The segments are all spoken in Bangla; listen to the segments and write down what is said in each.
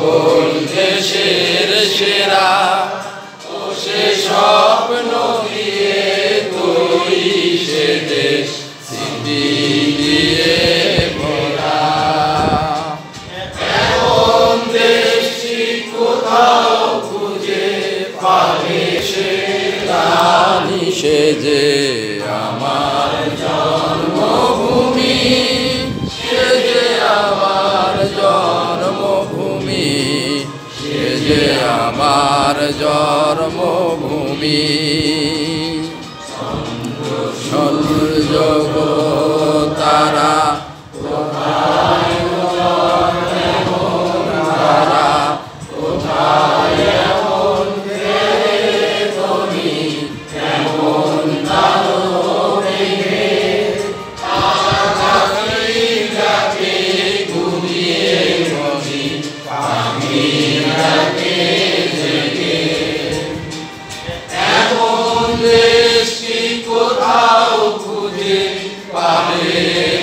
সকল দেশের সেরা ও সে স্বপ্ন দিয়ে তৈরি সে দেশ স্মৃতি দিয়ে ভরা। এমন দেশটি কোথাও খুঁজে পাবে সে রানী, সে যে আমার জন্মভূমি, সে যে আমার জন্মভূমি, সে যে আমার জন্মভূমি। তারা কোথাও খুঁজে পাবে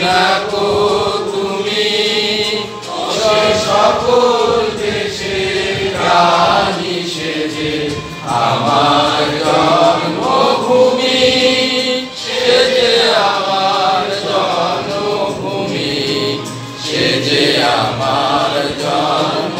না গো তুমি, সকল দেশের রানী, সে যে আমার জন্মভূমি, সে যে আমার জন্মভূমি, সে যে আমার জন্ম